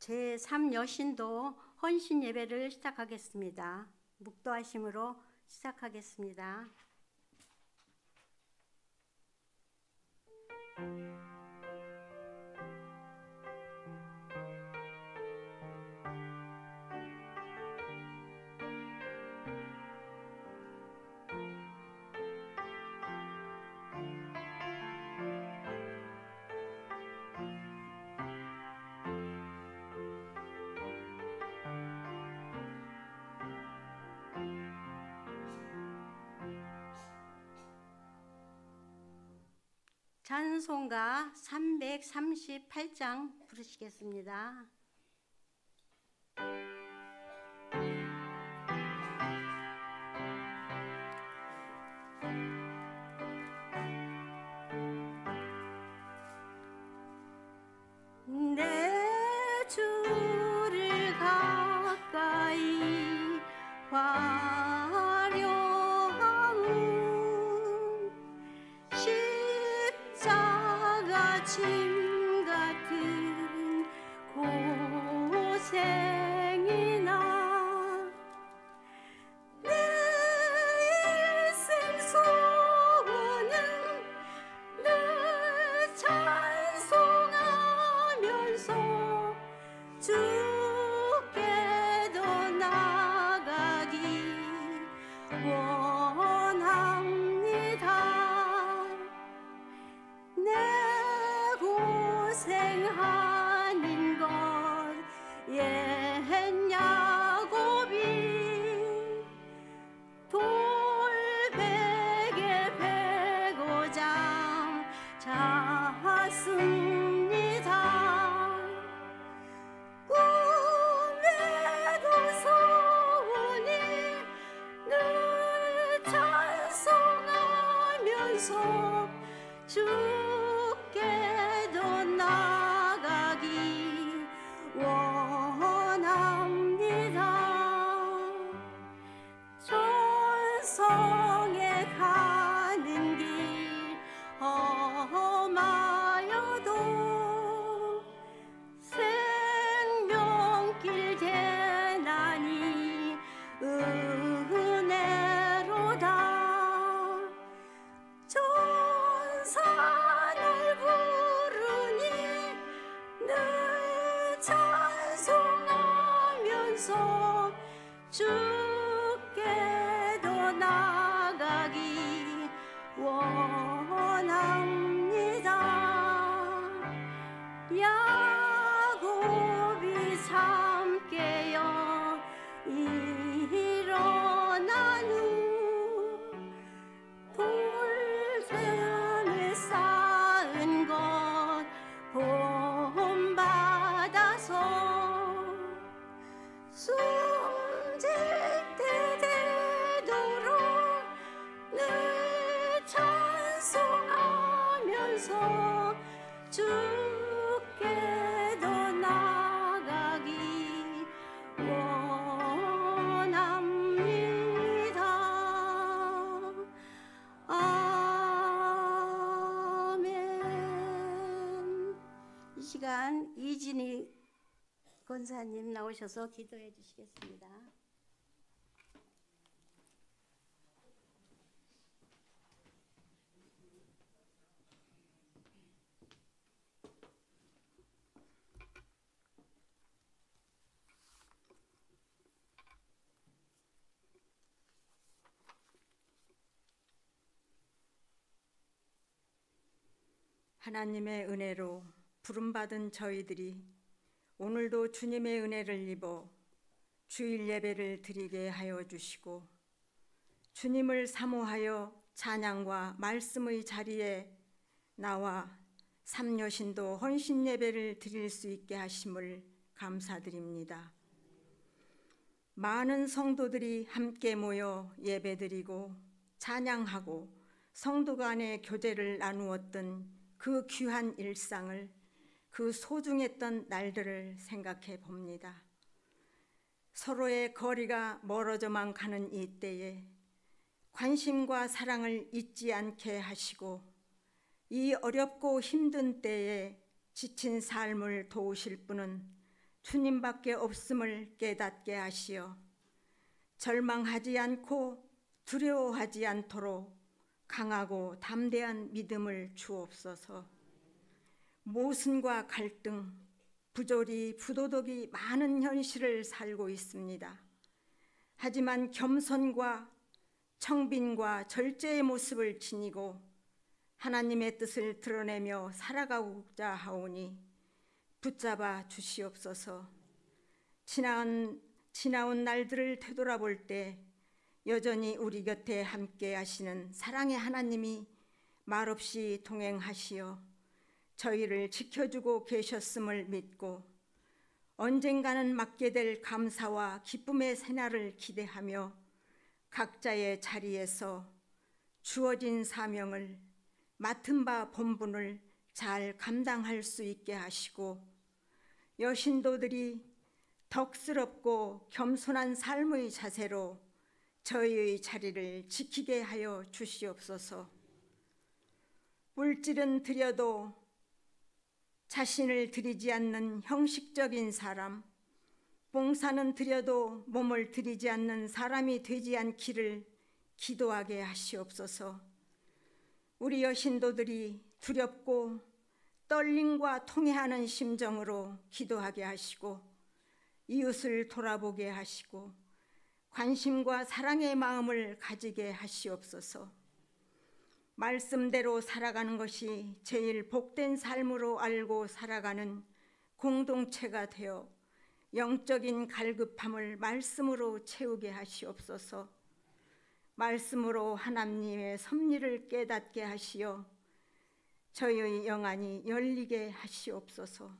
제3여신도 헌신 예배를 시작하겠습니다. 묵도하심으로 시작하겠습니다. 찬송가 338장 부르시겠습니다. 내 주를 가까이 짐 같은 고생이나 내 일생 소원은 늘 찬송하면서 주께도 나가기 원합니다. 내 고생하는 것 옛 야곱이 돌베개 베고자 잤습니다. 꿈에도 소원이 늘 찬송하면서 주께도 나가기 원합니다. 천성에 가는 길 험하여도 생명길 대나니 은혜로다. 천사를 부르니 늘 찬송하면서 주께도 나가기 원합니다. 야곱이 잠 깨어 일어난 후 돌zem에 쌓은 것 본받아서 숨질 때 되도록 늘 찬송하면서 주께도 나가기 원합니다. 아멘. 이 시간 이진희 권사님 나오셔서 기도해 주시겠습니다. 하나님의 은혜로 부름받은 저희들이 오늘도 주님의 은혜를 입어 주일 예배를 드리게 하여 주시고 주님을 사모하여 찬양과 말씀의 자리에 나와 삼여신도 헌신 예배를 드릴 수 있게 하심을 감사드립니다. 많은 성도들이 함께 모여 예배드리고 찬양하고 성도 간의 교제를 나누었던 그 귀한 일상을, 그 소중했던 날들을 생각해 봅니다. 서로의 거리가 멀어져만 가는 이 때에 관심과 사랑을 잊지 않게 하시고 이 어렵고 힘든 때에 지친 삶을 도우실 분은 주님밖에 없음을 깨닫게 하시어 절망하지 않고 두려워하지 않도록 강하고 담대한 믿음을 주옵소서. 모순과 갈등, 부조리, 부도덕이 많은 현실을 살고 있습니다. 하지만 겸손과 청빈과 절제의 모습을 지니고 하나님의 뜻을 드러내며 살아가고자 하오니 붙잡아 주시옵소서. 지나온 날들을 되돌아볼 때 여전히 우리 곁에 함께 하시는 사랑의 하나님이 말없이 동행하시어 저희를 지켜주고 계셨음을 믿고 언젠가는 맞게 될 감사와 기쁨의 새날을 기대하며 각자의 자리에서 주어진 사명을 맡은 바 본분을 잘 감당할 수 있게 하시고 여신도들이 덕스럽고 겸손한 삶의 자세로 저희의 자리를 지키게 하여 주시옵소서. 물질은 드려도 자신을 드리지 않는 형식적인 사람, 봉사는 드려도 몸을 드리지 않는 사람이 되지 않기를 기도하게 하시옵소서. 우리 여신도들이 두렵고 떨림과 통회하는 심정으로 기도하게 하시고 이웃을 돌아보게 하시고 관심과 사랑의 마음을 가지게 하시옵소서. 말씀대로 살아가는 것이 제일 복된 삶으로 알고 살아가는 공동체가 되어 영적인 갈급함을 말씀으로 채우게 하시옵소서. 말씀으로 하나님의 섭리를 깨닫게 하시어 저희의 영안이 열리게 하시옵소서.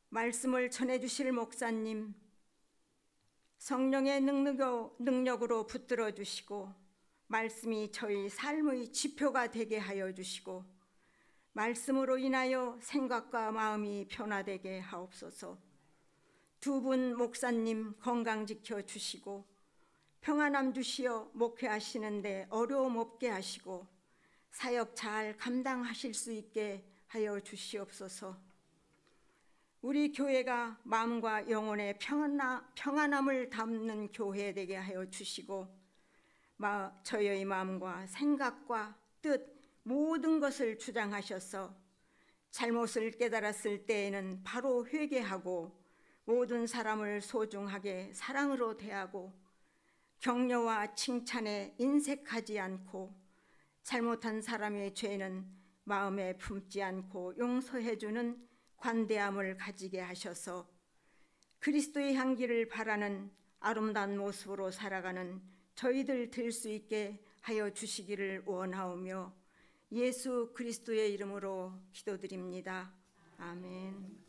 말씀을 전해주실 목사님 성령의 능력으로 붙들어 주시고 말씀이 저희 삶의 지표가 되게 하여 주시고 말씀으로 인하여 생각과 마음이 변화되게 하옵소서. 두 분 목사님 건강 지켜 주시고 평안함 주시어 목회하시는데 어려움 없게 하시고 사역 잘 감당하실 수 있게 하여 주시옵소서. 우리 교회가 마음과 영혼의 평안함을 담는 교회 되게 하여 주시고 저희의 마음과 생각과 뜻 모든 것을 주장하셔서 잘못을 깨달았을 때에는 바로 회개하고 모든 사람을 소중하게 사랑으로 대하고 격려와 칭찬에 인색하지 않고 잘못한 사람의 죄는 마음에 품지 않고 용서해주는 관대함을 가지게 하셔서 그리스도의 향기를 바라는 아름다운 모습으로 살아가는 저희들 될 수 있게 하여 주시기를 원하오며 예수 그리스도의 이름으로 기도드립니다. 아멘.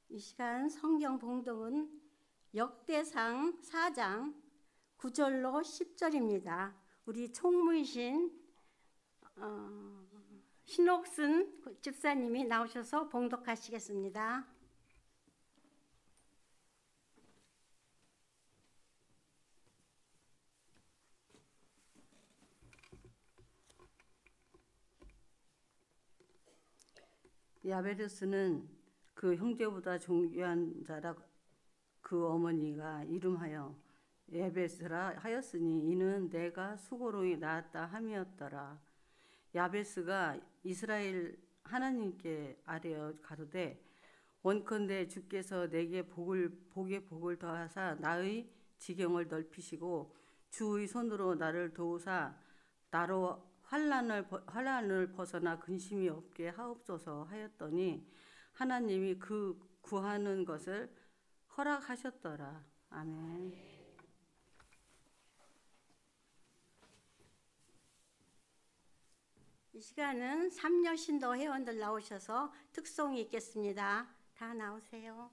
이 시간 성경 봉독은 역대상 4장 9절로 10절입니다. 우리 총무이신 신옥순 집사님이 나오셔서 봉독하시겠습니다. 야베르스는 그 형제보다 존귀한 자라 그 어머니가 이름하여 야베스라 하였으니 이는 내가 수고로이 낳았다 함이었더라. 야베스가 이스라엘 하나님께 아뢰어 가로되 원컨대 주께서 내게 복에 복을 더하사 나의 지경을 넓히시고 주의 손으로 나를 도우사 나로 환난을 벗어나 근심이 없게 하옵소서 하였더니 하나님이 그 구하는 것을 허락하셨더라. 아멘. 이 시간은 삼여신도 회원들 나오셔서 특송이 있겠습니다. 다 나오세요.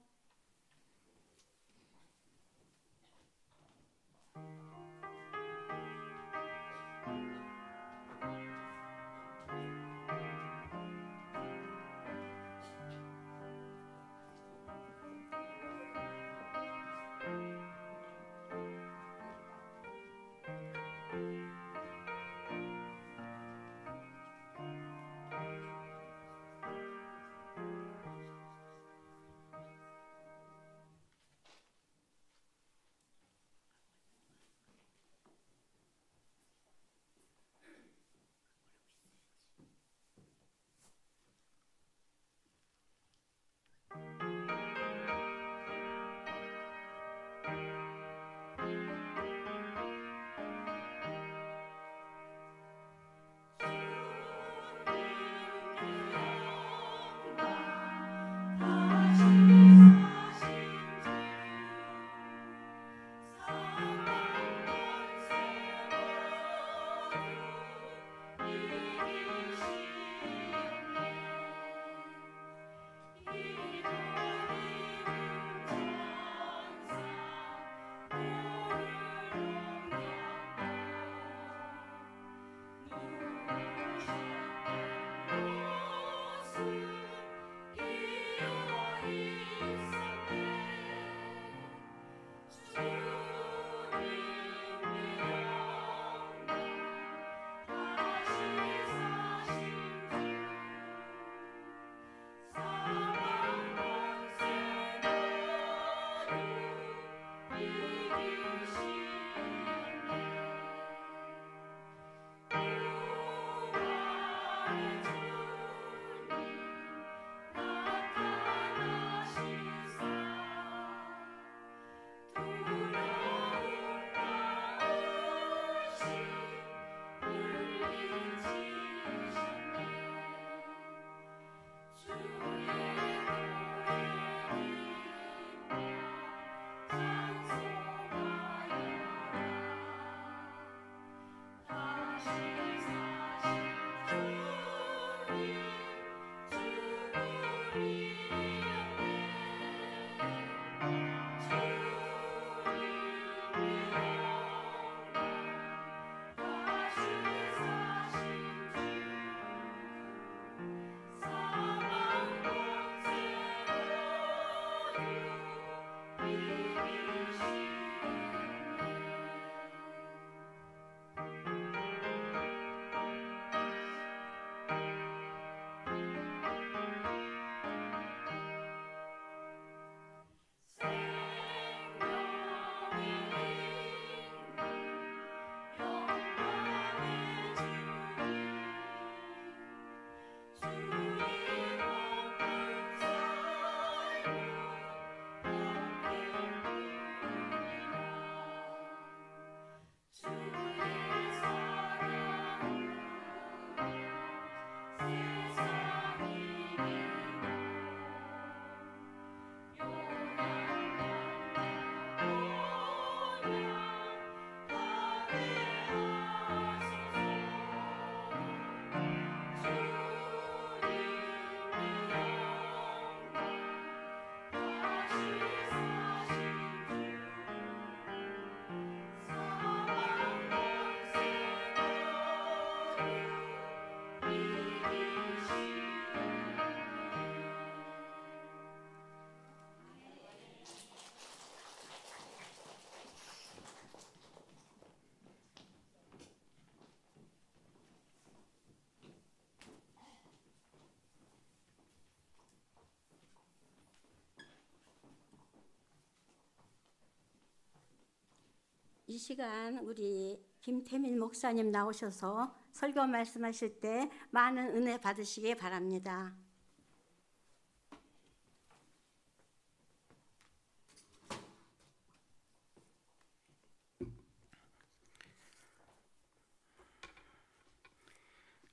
이 시간 우리 김태민 목사님 나오셔서 설교 말씀하실 때 많은 은혜 받으시기 바랍니다.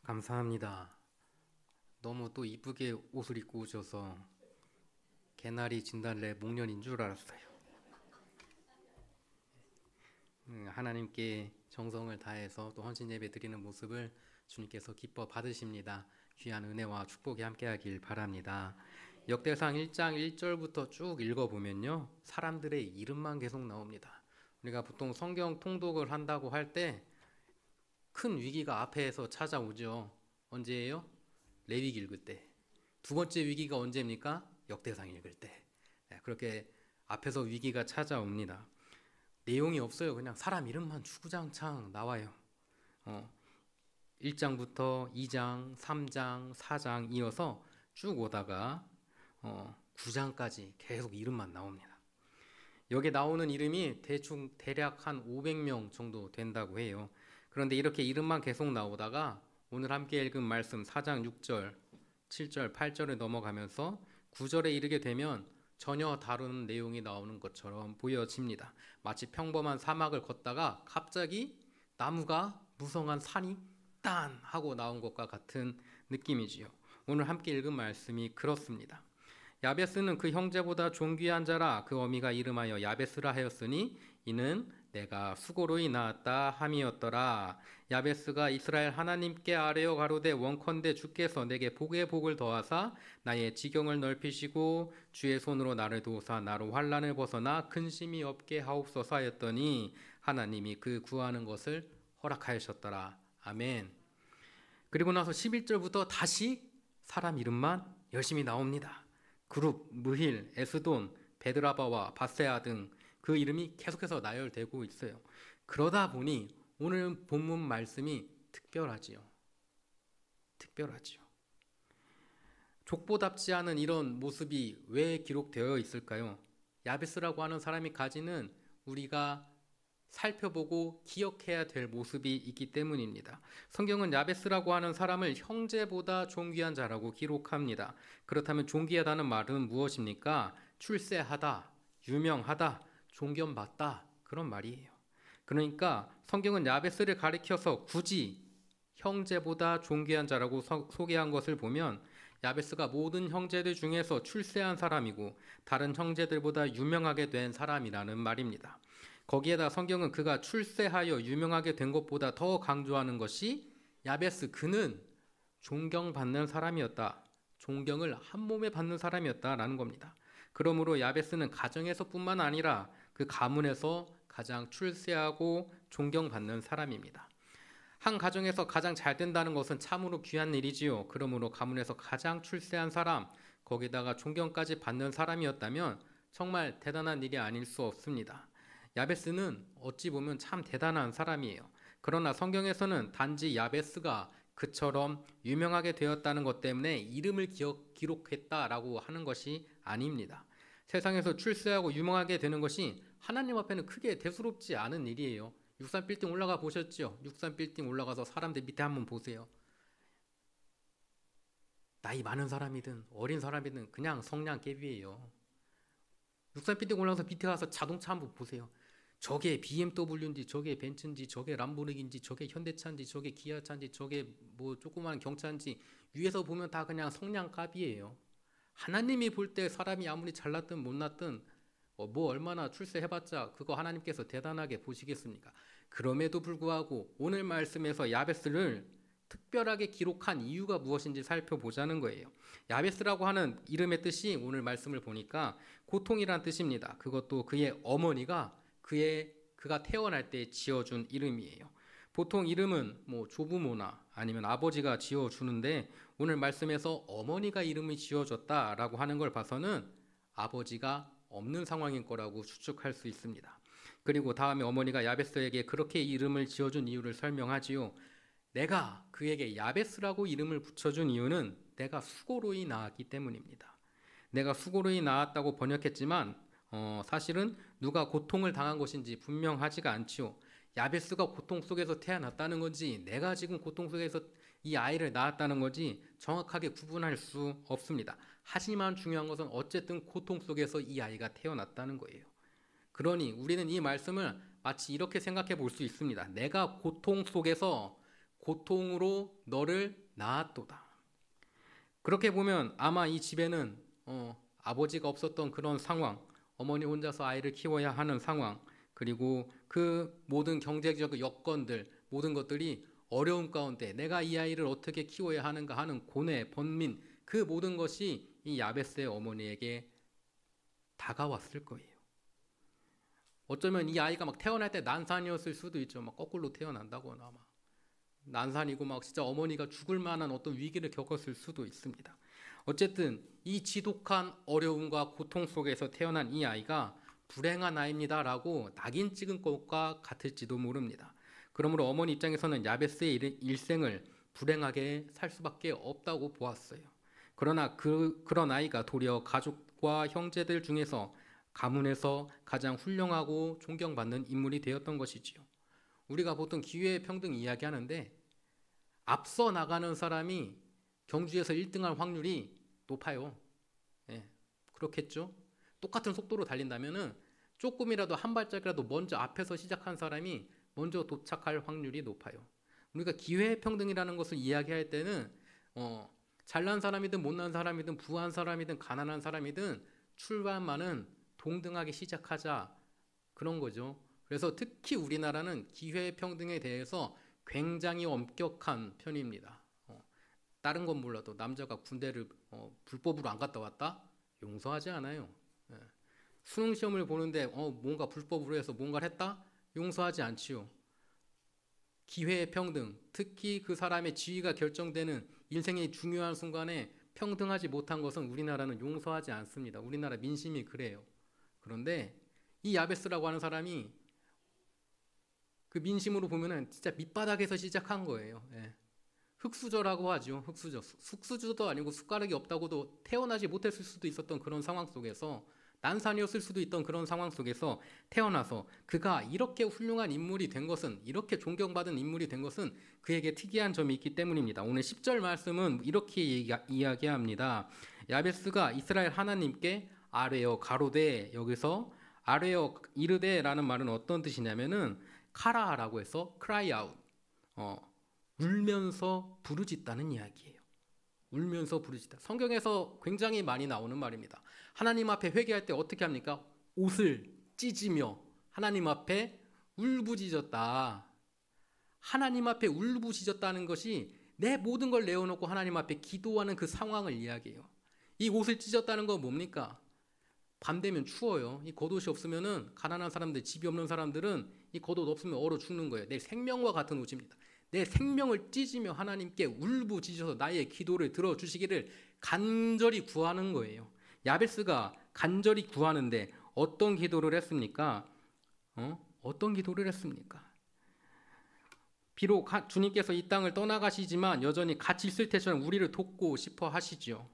감사합니다. 너무 또 이쁘게 옷을 입고 오셔서 개나리 진달래 목련인 줄 알았어요. 하나님께 정성을 다해서 또 헌신 예배 드리는 모습을 주님께서 기뻐 받으십니다. 귀한 은혜와 축복이 함께하길 바랍니다. 역대상 1장 1절부터 쭉 읽어보면요, 사람들의 이름만 계속 나옵니다. 우리가 보통 성경 통독을 한다고 할 때 큰 위기가 앞에서 찾아오죠. 언제예요? 레위기 읽을 때. 두 번째 위기가 언제입니까? 역대상 읽을 때. 그렇게 앞에서 위기가 찾아옵니다. 내용이 없어요. 그냥 사람 이름만 주구장창 나와요. 1장부터 2장, 3장, 4장 이어서 쭉 오다가 9장까지 계속 이름만 나옵니다. 여기 나오는 이름이 대략 한 500명 정도 된다고 해요. 그런데 이렇게 이름만 계속 나오다가 오늘 함께 읽은 말씀 4장 6절, 7절, 8절에 넘어가면서 9절에 이르게 되면 전혀 다른 내용이 나오는 것처럼 보여집니다. 마치 평범한 사막을 걷다가 갑자기 나무가 무성한 산이 딴 하고 나온 것과 같은 느낌이지요. 오늘 함께 읽은 말씀이 그렇습니다. 야베스는 그 형제보다 존귀한 자라. 그 어미가 이름하여 야베스라 하였으니 이는 내가 수고로이 낳았다 함이었더라. 야베스가 이스라엘 하나님께 아뢰어 가로되 원컨대 주께서 내게 복의 복을 더하사 나의 지경을 넓히시고 주의 손으로 나를 도우사 나로 환난을 벗어나 근심이 없게 하옵소서 하였더니 하나님이 그 구하는 것을 허락하셨더라. 아멘. 그리고 나서 11절부터 다시 사람 이름만 열심히 나옵니다. 그룹, 무힐, 에스돈, 베드라바와 바세아 등 그 이름이 계속해서 나열되고 있어요. 그러다 보니 오늘 본문 말씀이 특별하지요. 족보답지 않은 이런 모습이 왜 기록되어 있을까요? 야베스라고 하는 사람이 가지는 우리가 살펴보고 기억해야 될 모습이 있기 때문입니다. 성경은 야베스라고 하는 사람을 형제보다 존귀한 자라고 기록합니다. 그렇다면 존귀하다는 말은 무엇입니까? 출세하다, 유명하다, 존경받다, 그런 말이에요. 그러니까 성경은 야베스를 가리켜서 굳이 형제보다 존귀한 자라고 소개한 것을 보면 야베스가 모든 형제들 중에서 출세한 사람이고 다른 형제들보다 유명하게 된 사람이라는 말입니다. 거기에다 성경은 그가 출세하여 유명하게 된 것보다 더 강조하는 것이 야베스 그는 존경받는 사람이었다. 존경을 한 몸에 받는 사람이었다라는 겁니다. 그러므로 야베스는 가정에서뿐만 아니라 그 가문에서 가장 출세하고 존경받는 사람입니다. 한 가정에서 가장 잘 된다는 것은 참으로 귀한 일이지요. 그러므로 가문에서 가장 출세한 사람, 거기다가 존경까지 받는 사람이었다면 정말 대단한 일이 아닐 수 없습니다. 야베스는 어찌 보면 참 대단한 사람이에요. 그러나 성경에서는 단지 야베스가 그처럼 유명하게 되었다는 것 때문에 이름을 기록했다라고 하는 것이 아닙니다. 세상에서 출세하고 유명하게 되는 것이 하나님 앞에는 크게 대수롭지 않은 일이에요. 63빌딩 올라가 보셨죠? 63빌딩 올라가서 사람들 밑에 한번 보세요. 나이 많은 사람이든 어린 사람이든 그냥 성냥 깨비예요. 63빌딩 올라가서 밑에 가서 자동차 한번 보세요. 저게 BMW인지 저게 벤츠인지 저게 람보르기니인지 저게 현대차인지 저게 기아차인지 저게 뭐 조그마한 경차인지 위에서 보면 다 그냥 성냥갑이에요. 하나님이 볼 때 사람이 아무리 잘났든 못났든 뭐 얼마나 출세해봤자 그거 하나님께서 대단하게 보시겠습니까? 그럼에도 불구하고 오늘 말씀에서 야베스를 특별하게 기록한 이유가 무엇인지 살펴보자는 거예요. 야베스라고 하는 이름의 뜻이 오늘 말씀을 보니까 고통이란 뜻입니다. 그것도 그의 어머니가 그가 태어날 때 지어준 이름이에요. 보통 이름은 뭐 조부모나 아니면 아버지가 지어주는데 오늘 말씀에서 어머니가 이름을 지어줬다라고 하는 걸 봐서는 아버지가 없는 상황인 거라고 추측할 수 있습니다. 그리고 다음에 어머니가 야베스에게 그렇게 이름을 지어준 이유를 설명하지요. 내가 그에게 야베스라고 이름을 붙여준 이유는 내가 수고로이 낳았기 때문입니다. 내가 수고로이 낳았다고 번역했지만 사실은 누가 고통을 당한 것인지 분명하지가 않지요. 야베스가 고통 속에서 태어났다는 건지 내가 지금 고통 속에서 이 아이를 낳았다는 건지 정확하게 구분할 수 없습니다. 하지만 중요한 것은 어쨌든 고통 속에서 이 아이가 태어났다는 거예요. 그러니 우리는 이 말씀을 마치 이렇게 생각해 볼 수 있습니다. 내가 고통 속에서 고통으로 너를 낳았도다. 그렇게 보면 아마 이 집에는 아버지가 없었던 그런 상황, 어머니 혼자서 아이를 키워야 하는 상황, 그리고 그 모든 경제적 여건들, 모든 것들이 어려움 가운데 내가 이 아이를 어떻게 키워야 하는가 하는 고뇌, 번민, 그 모든 것이 이 야베스의 어머니에게 다가왔을 거예요. 어쩌면 이 아이가 막 태어날 때 난산이었을 수도 있죠. 막 거꾸로 태어난다거나 막 난산이고 막 진짜 어머니가 죽을 만한 어떤 위기를 겪었을 수도 있습니다. 어쨌든 이 지독한 어려움과 고통 속에서 태어난 이 아이가 불행한 아이입니다라고 낙인 찍은 것과 같을지도 모릅니다. 그러므로 어머니 입장에서는 야베스의 일생을 불행하게 살 수밖에 없다고 보았어요. 그러나 그런 아이가 도리어 가족과 형제들 중에서 가문에서 가장 훌륭하고 존경받는 인물이 되었던 것이지요. 우리가 보통 기회 평등 이야기하는데 앞서 나가는 사람이 경주에서 1등할 확률이 높아요. 그렇겠죠. 똑같은 속도로 달린다면은 조금이라도 한 발짝이라도 먼저 앞에서 시작한 사람이 먼저 도착할 확률이 높아요. 우리가 기회 평등이라는 것을 이야기할 때는 잘난 사람이든 못난 사람이든 부한 사람이든 가난한 사람이든 출발만은 동등하게 시작하자 그런 거죠. 그래서 특히 우리나라는 기회 평등에 대해서 굉장히 엄격한 편입니다. 다른 건 몰라도 남자가 군대를 불법으로 안 갔다 왔다? 용서하지 않아요. 수능 시험을 보는데 뭔가 불법으로 해서 뭔가를 했다? 용서하지 않지요. 기회의 평등, 특히 그 사람의 지위가 결정되는 인생의 중요한 순간에 평등하지 못한 것은 우리나라는 용서하지 않습니다. 우리나라 민심이 그래요. 그런데 이 야베스라고 하는 사람이 그 민심으로 보면은 진짜 밑바닥에서 시작한 거예요. 흙수저라고 하죠. 흙수저. 흙수저도 아니고 숟가락이 없다고도 태어나지 못했을 수도 있었던 그런 상황 속에서, 난산이었을 수도 있던 그런 상황 속에서 태어나서 그가 이렇게 훌륭한 인물이 된 것은, 이렇게 존경받은 인물이 된 것은 그에게 특이한 점이 있기 때문입니다. 오늘 10절 말씀은 이렇게 이야기합니다. 야베스가 이스라엘 하나님께 아뢰어 가로되, 여기서 아뢰어 이르되라는 말은 어떤 뜻이냐면은 카라라고 해서 cry out, 울면서 부르짖다는 이야기예요. 울면서 부르짖다. 성경에서 굉장히 많이 나오는 말입니다. 하나님 앞에 회개할 때 어떻게 합니까? 옷을 찢으며 하나님 앞에 울부짖었다. 하나님 앞에 울부짖었다는 것이 내 모든 걸 내어놓고 하나님 앞에 기도하는 그 상황을 이야기해요. 이 옷을 찢었다는 건 뭡니까? 밤 되면 추워요. 이 겉옷이 없으면은, 가난한 사람들, 집이 없는 사람들은 이 겉옷 없으면 얼어 죽는 거예요. 내 생명과 같은 옷입니다. 내 생명을 찢으며 하나님께 울부짖어서 나의 기도를 들어주시기를 간절히 구하는 거예요. 야베스가 간절히 구하는데 어떤 기도를 했습니까? 어떤 기도를 했습니까? 비록 주님께서 이 땅을 떠나가시지만 여전히 같이 있을 때처럼 우리를 돕고 싶어 하시죠.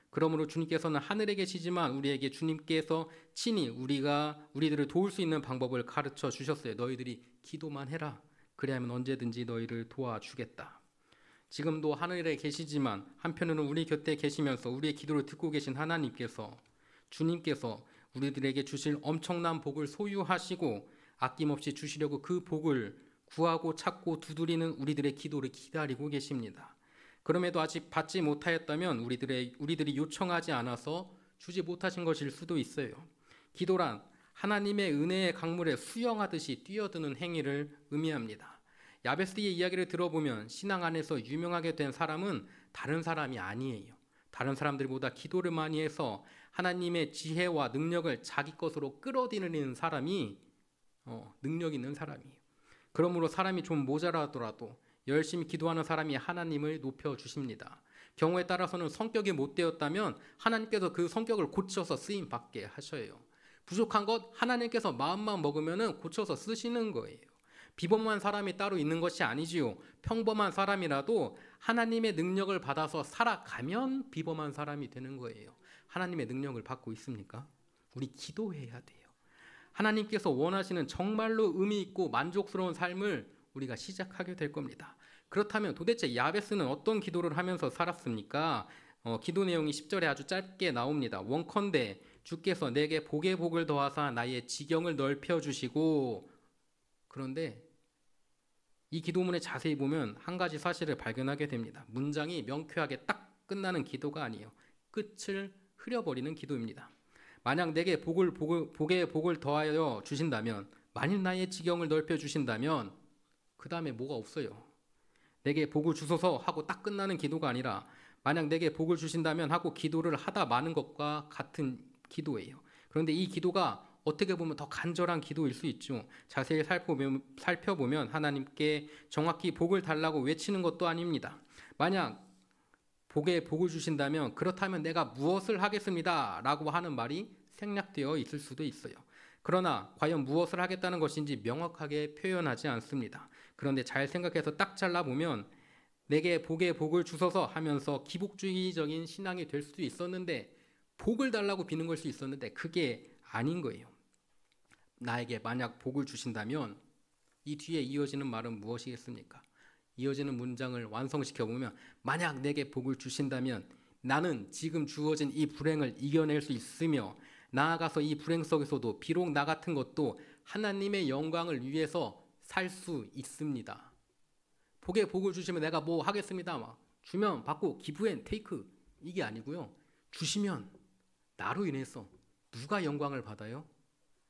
그러므로 주님께서는 하늘에 계시지만 우리에게 주님께서 친히 우리들을 도울 수 있는 방법을 가르쳐 주셨어요. 너희들이 기도만 해라. 그리하면 언제든지 너희를 도와주겠다. 지금도 하늘에 계시지만 한편으로는 우리 곁에 계시면서 우리의 기도를 듣고 계신 하나님께서, 주님께서 우리들에게 주실 엄청난 복을 소유하시고 아낌없이 주시려고 그 복을 구하고 찾고 두드리는 우리들의 기도를 기다리고 계십니다. 그럼에도 아직 받지 못하였다면 우리들이 요청하지 않아서 주지 못하신 것일 수도 있어요. 기도란 하나님의 은혜의 강물에 수영하듯이 뛰어드는 행위를 의미합니다. 야베스의 이야기를 들어보면 신앙 안에서 유명하게 된 사람은 다른 사람이 아니에요. 다른 사람들보다 기도를 많이 해서 하나님의 지혜와 능력을 자기 것으로 끌어들이는 사람이 능력 있는 사람이에요. 그러므로 사람이 좀 모자라더라도 열심히 기도하는 사람이 하나님을 높여주십니다. 경우에 따라서는 성격이 못되었다면 하나님께서 그 성격을 고쳐서 쓰임받게 하셔요. 부족한 것 하나님께서 마음만 먹으면 고쳐서 쓰시는 거예요. 비범한 사람이 따로 있는 것이 아니지요. 평범한 사람이라도 하나님의 능력을 받아서 살아가면 비범한 사람이 되는 거예요. 하나님의 능력을 받고 있습니까? 우리 기도해야 돼요. 하나님께서 원하시는 정말로 의미 있고 만족스러운 삶을 우리가 시작하게 될 겁니다. 그렇다면 도대체 야베스는 어떤 기도를 하면서 살았습니까? 기도 내용이 10절에 아주 짧게 나옵니다. 원컨대 주께서 내게 복에 복을 더하사 나의 지경을 넓혀주시고. 그런데 이 기도문에 자세히 보면 한 가지 사실을 발견하게 됩니다. 문장이 명쾌하게 딱 끝나는 기도가 아니에요. 끝을 흐려버리는 기도입니다. 만약 내게 복에 복을 더하여 주신다면, 만일 나의 지경을 넓혀주신다면, 그 다음에 뭐가 없어요. 내게 복을 주소서 하고 딱 끝나는 기도가 아니라 만약 내게 복을 주신다면 하고 기도를 하다 마는 것과 같은 기도예요. 그런데 이 기도가 어떻게 보면 더 간절한 기도일 수 있죠. 자세히 살펴보면 하나님께 정확히 복을 달라고 외치는 것도 아닙니다. 만약 복에 복을 주신다면 그렇다면 내가 무엇을 하겠습니다 라고 하는 말이 생략되어 있을 수도 있어요. 그러나 과연 무엇을 하겠다는 것인지 명확하게 표현하지 않습니다. 그런데 잘 생각해서 딱 잘라보면 내게 복에 복을 주소서 하면서 기복주의적인 신앙이 될 수도 있었는데, 복을 달라고 비는 걸 수 있었는데 그게 아닌 거예요. 나에게 만약 복을 주신다면, 이 뒤에 이어지는 말은 무엇이겠습니까? 이어지는 문장을 완성시켜보면, 만약 내게 복을 주신다면 나는 지금 주어진 이 불행을 이겨낼 수 있으며 나아가서 이 불행 속에서도 비록 나 같은 것도 하나님의 영광을 위해서 살 수 있습니다. 복에 복을 주시면 내가 뭐 하겠습니다. 주면 받고 기브 앤 테이크, 이게 아니고요. 주시면 나로 인해서 누가 영광을 받아요?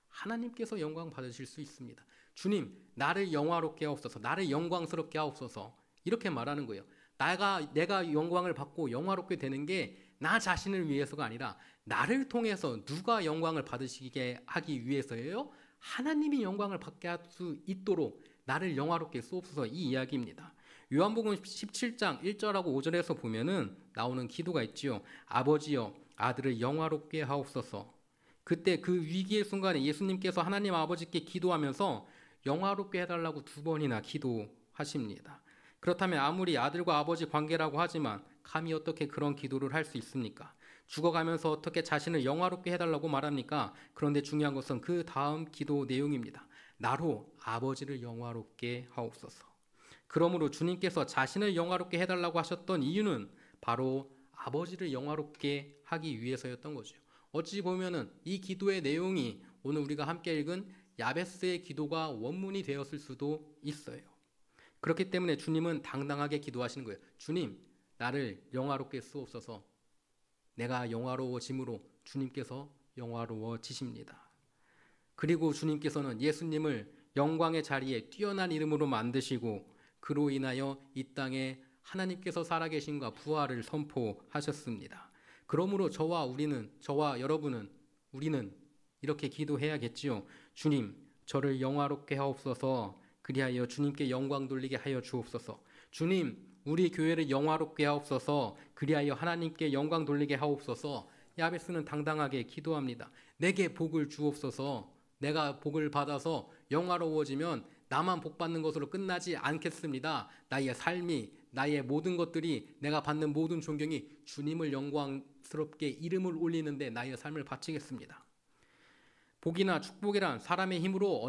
하나님께서 영광 받으실 수 있습니다. 주님, 나를 영화롭게 하옵소서, 나를 영광스럽게 하옵소서, 이렇게 말하는 거예요. 내가 영광을 받고 영화롭게 되는 게 나 자신을 위해서가 아니라 나를 통해서 누가 영광을 받으시게 하기 위해서예요. 하나님이 영광을 받게 할 수 있도록 나를 영화롭게 쏘옵소서, 이 이야기입니다. 요한복음 17장 1절하고 5절에서 보면은 나오는 기도가 있지요. 아버지여, 아들을 영화롭게 하옵소서. 그때 그 위기의 순간에 예수님께서 하나님 아버지께 기도하면서 영화롭게 해달라고 2번이나 기도하십니다. 그렇다면 아무리 아들과 아버지 관계라고 하지만 감히 어떻게 그런 기도를 할 수 있습니까? 죽어가면서 어떻게 자신을 영화롭게 해달라고 말합니까? 그런데 중요한 것은 그 다음 기도 내용입니다. 나로 아버지를 영화롭게 하옵소서. 그러므로 주님께서 자신을 영화롭게 해달라고 하셨던 이유는 바로 아버지를 영화롭게 하기 위해서였던 거죠. 어찌 보면은 이 기도의 내용이 오늘 우리가 함께 읽은 야베스의 기도가 원문이 되었을 수도 있어요. 그렇기 때문에 주님은 당당하게 기도하시는 거예요. 주님, 나를 영화롭게 쓰옵소서. 내가 영화로워짐으로 주님께서 영화로워지십니다. 그리고 주님께서는 예수님을 영광의 자리에 뛰어난 이름으로 만드시고 그로 인하여 이 땅에 하나님께서 살아계신과 부활을 선포하셨습니다. 그러므로 저와 여러분은 우리는 이렇게 기도해야겠지요. 주님, 저를 영화롭게 하옵소서. 그리하여 주님께 영광 돌리게 하여 주옵소서. 주님, 우리 교회를 영화롭게 하옵소서. 그리하여 하나님께 영광 돌리게 하옵소서. 야베스는 당당하게 기도합니다. 내게 복을 주옵소서. 내가 복을 받아서 영화로워지면 나만 복 받는 것으로 끝나지 않겠습니다. 나의 삶이, 나의 모든 것들이, 내가 받는 모든 존경이 주님을 영광스럽게 이름을 올리는데 나의 삶을 바치겠습니다. 복이나 축복이란 사람의 힘으로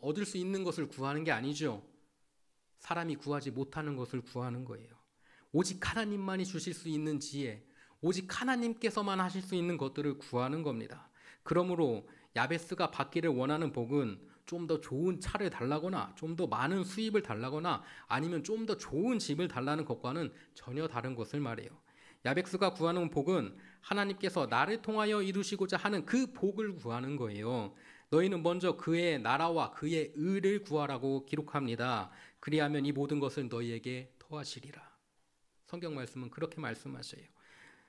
얻을 수 있는 것을 구하는 게 아니죠. 사람이 구하지 못하는 것을 구하는 거예요. 오직 하나님만이 주실 수 있는 지혜, 오직 하나님께서만 하실 수 있는 것들을 구하는 겁니다. 그러므로 야베스가 받기를 원하는 복은 좀 더 좋은 차를 달라거나 좀 더 많은 수입을 달라거나 아니면 좀 더 좋은 집을 달라는 것과는 전혀 다른 것을 말해요. 야베스가 구하는 복은 하나님께서 나를 통하여 이루시고자 하는 그 복을 구하는 거예요. 너희는 먼저 그의 나라와 그의 의를 구하라고 기록합니다. 그리하면 이 모든 것을 너희에게 더하시리라. 성경 말씀은 그렇게 말씀하셔요.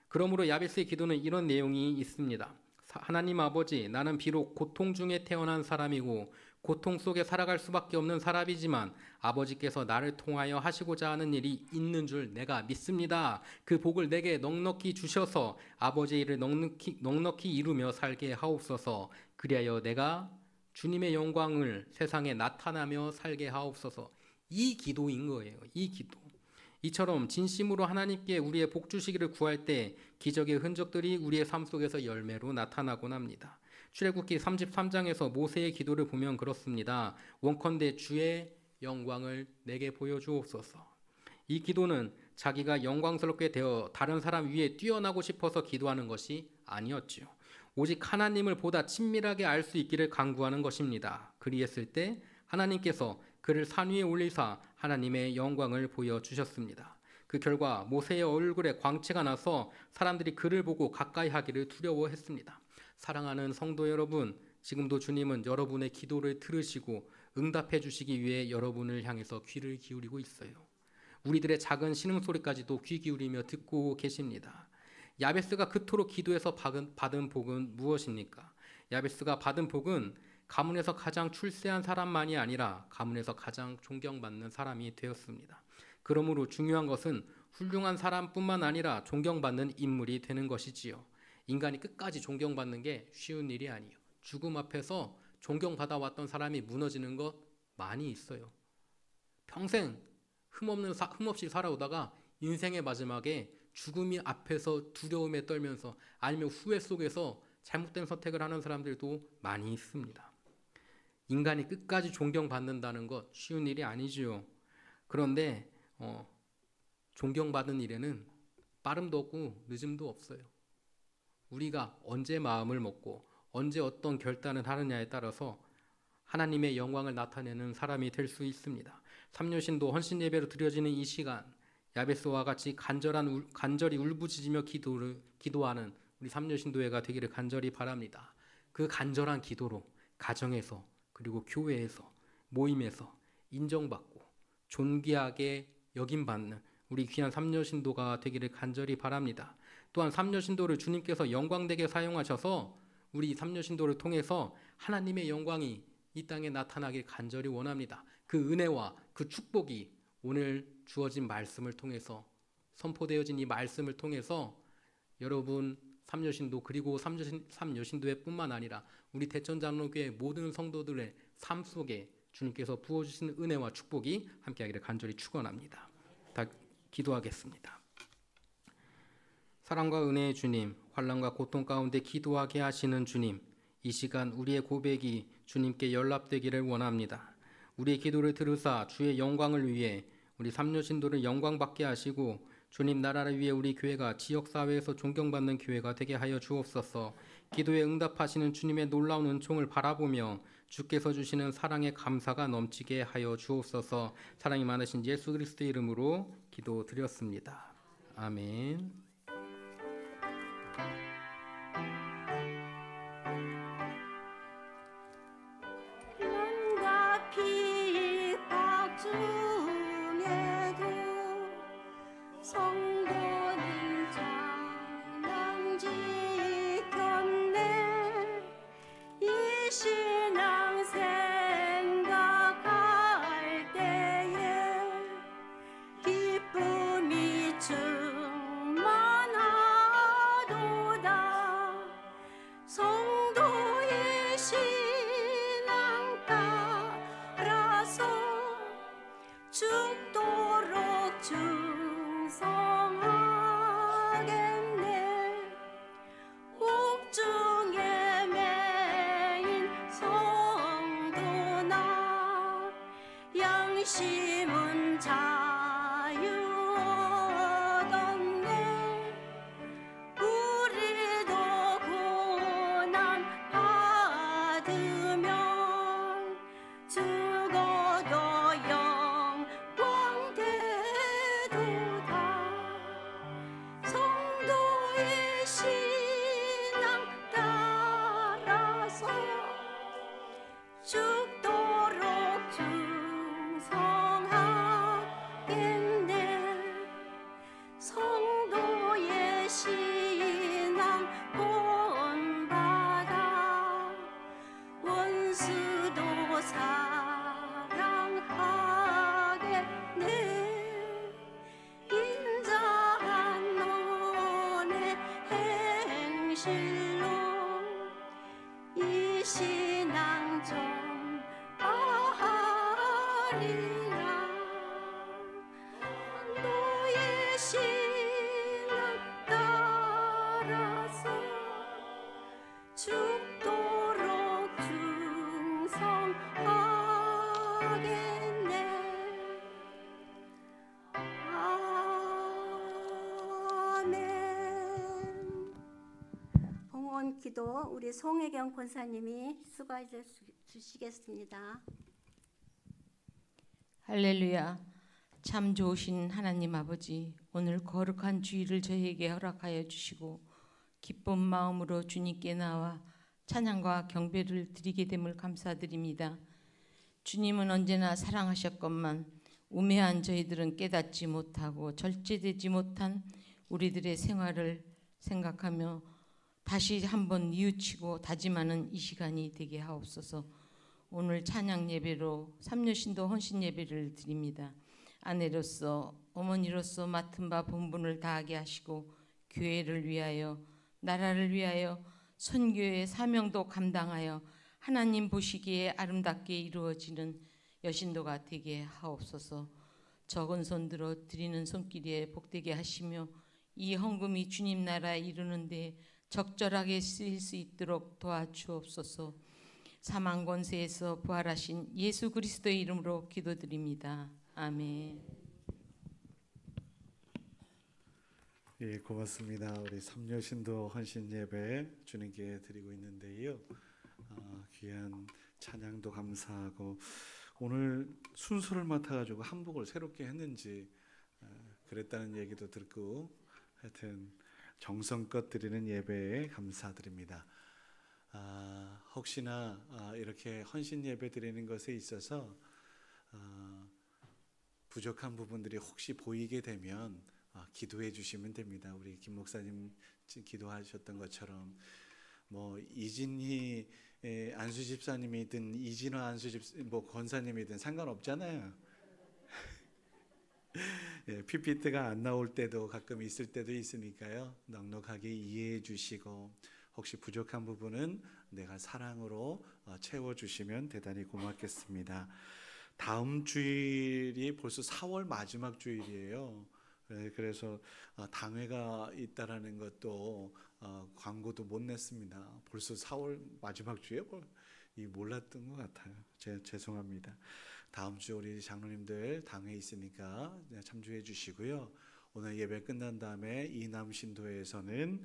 그러므로 야베스의 기도는 이런 내용이 있습니다. 하나님 아버지, 나는 비록 고통 중에 태어난 사람이고 고통 속에 살아갈 수밖에 없는 사람이지만 아버지께서 나를 통하여 하시고자 하는 일이 있는 줄 내가 믿습니다. 그 복을 내게 넉넉히 주셔서 아버지의 일을 넉넉히 이루며 살게 하옵소서. 그리하여 내가 주님의 영광을 세상에 나타나며 살게 하옵소서. 이 기도인 거예요. 이 기도. 이처럼 진심으로 하나님께 우리의 복 주시기를 구할 때 기적의 흔적들이 우리의 삶 속에서 열매로 나타나곤 합니다. 출애굽기 33장에서 모세의 기도를 보면 그렇습니다. 원컨대 주의 영광을 내게 보여주옵소서. 이 기도는 자기가 영광스럽게 되어 다른 사람 위에 뛰어나고 싶어서 기도하는 것이 아니었지요. 오직 하나님을 보다 친밀하게 알 수 있기를 간구하는 것입니다. 그리했을 때 하나님께서 그를 산 위에 올리사 하나님의 영광을 보여주셨습니다. 그 결과 모세의 얼굴에 광채가 나서 사람들이 그를 보고 가까이 하기를 두려워했습니다. 사랑하는 성도 여러분, 지금도 주님은 여러분의 기도를 들으시고 응답해 주시기 위해 여러분을 향해서 귀를 기울이고 있어요. 우리들의 작은 신음소리까지도 귀 기울이며 듣고 계십니다. 야베스가 그토록 기도해서 받은 복은 무엇입니까? 야베스가 받은 복은 가문에서 가장 출세한 사람만이 아니라 가문에서 가장 존경받는 사람이 되었습니다. 그러므로 중요한 것은 훌륭한 사람뿐만 아니라 존경받는 인물이 되는 것이지요. 인간이 끝까지 존경받는 게 쉬운 일이 아니에요. 죽음 앞에서 존경받아왔던 사람이 무너지는 것 많이 있어요. 평생 흠없이 살아오다가 인생의 마지막에 죽음이 앞에서 두려움에 떨면서 아니면 후회 속에서 잘못된 선택을 하는 사람들도 많이 있습니다. 인간이 끝까지 존경받는다는 것 쉬운 일이 아니지요. 그런데 존경받는 일에는 빠름도 없고 늦음도 없어요. 우리가 언제 마음을 먹고 언제 어떤 결단을 하느냐에 따라서 하나님의 영광을 나타내는 사람이 될 수 있습니다. 삼려신도 헌신 예배로 드려지는 이 시간, 야베스와 같이 간절히 울부짖으며 기도하는 우리 삼려신도회가 되기를 간절히 바랍니다. 그 간절한 기도로 가정에서 그리고 교회에서 모임에서 인정받고 존귀하게 여김받는 우리 귀한 삼려신도가 되기를 간절히 바랍니다. 또한 삼려신도를 주님께서 영광되게 사용하셔서 우리 삼려신도를 통해서 하나님의 영광이 이 땅에 나타나길 간절히 원합니다. 그 은혜와 그 축복이 오늘 주어진 말씀을 통해서 선포되어진 이 말씀을 통해서 여러분 삼여신도 그리고 삼여신도회 뿐만 아니라 우리 대천장로교회 모든 성도들의 삶 속에 주님께서 부어주시는 은혜와 축복이 함께하기를 간절히 축원합니다. 다 기도하겠습니다. 사랑과 은혜의 주님, 환난과 고통 가운데 기도하게 하시는 주님, 이 시간 우리의 고백이 주님께 연락되기를 원합니다. 우리의 기도를 들으사 주의 영광을 위해 우리 삼려신도를 영광받게 하시고 주님 나라를 위해 우리 교회가 지역사회에서 존경받는 교회가 되게 하여 주옵소서. 기도에 응답하시는 주님의 놀라운 은총을 바라보며 주께서 주시는 사랑의 감사가 넘치게 하여 주옵소서. 사랑이 많으신 예수 그리스도의 이름으로 기도드렸습니다. 아멘. 눈과 핍박 중에도 성도는 찬양 지켰네. 이 신앙 생각할 때에 기쁨이 충만 신앙 따라서 죽도록 충성하겠네. 성도의 신앙 본받아 원수도 사랑하겠네. 인자한 너의 행실로 이 신앙 좀 아리라. 너의 신앙 따라서 죽도록 충성하겠네. 아멘. 봉헌 기도 우리 송혜경 권사님이 수고해 주시겠습니다. 할렐루야. 참 좋으신 하나님 아버지, 오늘 거룩한 주일을 저희에게 허락하여 주시고 기쁜 마음으로 주님께 나와 찬양과 경배를 드리게 됨을 감사드립니다. 주님은 언제나 사랑하셨건만 우매한 저희들은 깨닫지 못하고 절제되지 못한 우리들의 생활을 생각하며 다시 한번 뉘우치고 다짐하는 이 시간이 되게 하옵소서. 오늘 찬양 예배로 삼려신도 헌신 예배를 드립니다. 아내로서 어머니로서 맡은 바 본분을 다하게 하시고 교회를 위하여 나라를 위하여 선교의 사명도 감당하여 하나님 보시기에 아름답게 이루어지는 여신도가 되게 하옵소서. 적은 손 들어 드리는 손길에 복되게 하시며 이 헌금이 주님 나라에 이루는데 적절하게 쓰일 수 있도록 도와주옵소서. 사망 권세에서 부활하신 예수 그리스도의 이름으로 기도드립니다. 아멘. 예, 고맙습니다. 우리 삼려신도 헌신 예배 주님께 드리고 있는데요. 귀한 찬양도 감사하고 오늘 순서를 맡아가지고 한복을 새롭게 했는지 그랬다는 얘기도 듣고 하여튼 정성껏 드리는 예배에 감사드립니다. 혹시나 이렇게 헌신 예배 드리는 것에 있어서 부족한 부분들이 혹시 보이게 되면 기도해 주시면 됩니다. 우리 김 목사님 기도하셨던 것처럼 뭐 이진희 안수 집사님이든 이진화 안수 뭐 권사님이든 상관없잖아요. 예, PPT가 안 나올 때도 가끔 있을 때도 있으니까요. 넉넉하게 이해해 주시고 혹시 부족한 부분은 내가 사랑으로 채워주시면 대단히 고맙겠습니다. 다음 주일이 벌써 4월 마지막 주일이에요. 그래서 당회가 있다라는 것도 광고도 못 냈습니다. 벌써 4월 마지막 주에 몰랐던 것 같아요. 죄송합니다. 다음 주 우리 장로님들 당회 있으니까 참조해 주시고요. 오늘 예배 끝난 다음에 이남 신도에서는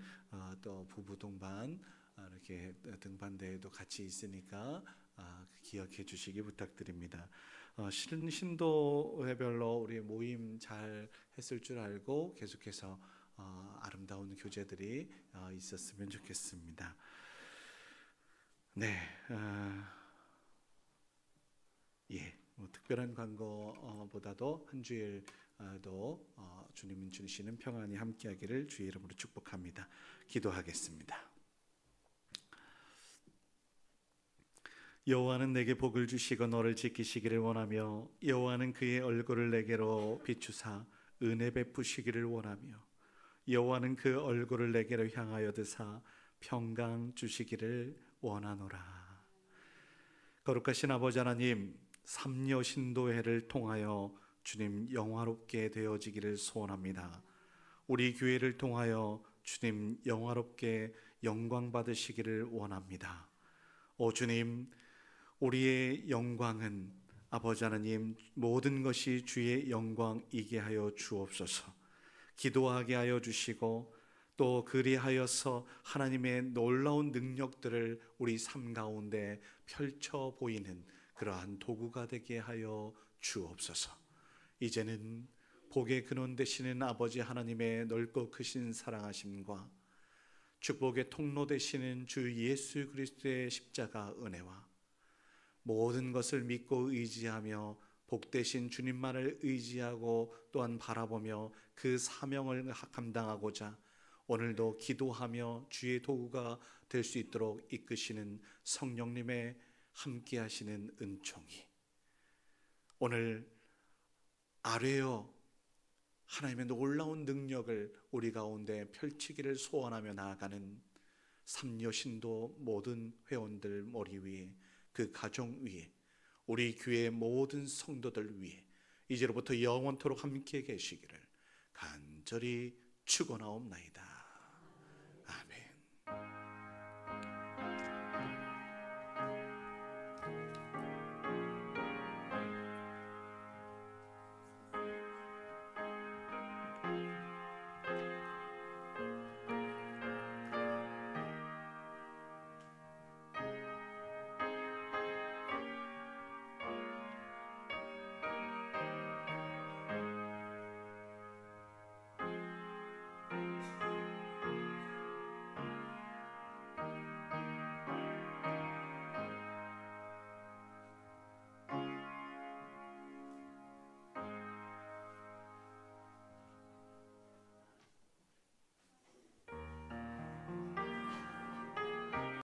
또 부부 동반 이렇게 등반대회도 같이 있으니까 기억해 주시기 부탁드립니다. 신도회별로 우리 모임 잘 했을 줄 알고 계속해서 아름다운 교제들이 있었으면 좋겠습니다. 네, 뭐 특별한 광고보다도 한 주일도 주님 주시는 평안이 함께하기를 주의 이름으로 축복합니다. 기도하겠습니다. 여호와는 내게 복을 주시고 너를 지키시기를 원하며 여호와는 그의 얼굴을 내게로 비추사 은혜 베푸시기를 원하며 여호와는 그 얼굴을 내게로 향하여 드사 평강 주시기를 원하노라. 거룩하신 아버지 하나님, 삼려신도회를 통하여 주님 영화롭게 되어지기를 소원합니다. 우리 교회를 통하여 주님 영화롭게 영광 받으시기를 원합니다. 오 주님, 우리의 영광은 아버지 하나님 모든 것이 주의 영광이게 하여 주옵소서. 기도하게 하여 주시고 또 그리하여서 하나님의 놀라운 능력들을 우리 삶 가운데 펼쳐 보이는 그러한 도구가 되게 하여 주옵소서. 이제는 복의 근원 되시는 아버지 하나님의 넓고 크신 사랑하심과 축복의 통로 되시는 주 예수 그리스도의 십자가 은혜와 모든 것을 믿고 의지하며 복되신 주님만을 의지하고 또한 바라보며 그 사명을 감당하고자 오늘도 기도하며 주의 도구가 될 수 있도록 이끄시는 성령님의 함께 하시는 은총이 오늘 아뢰어 하나님의 놀라운 능력을 우리 가운데 펼치기를 소원하며 나아가는 삼여신도 모든 회원들 머리 위에 그 가정 위에 우리 교회의 모든 성도들 위에 이제로부터 영원토록 함께 계시기를 간절히 축원하옵나이다.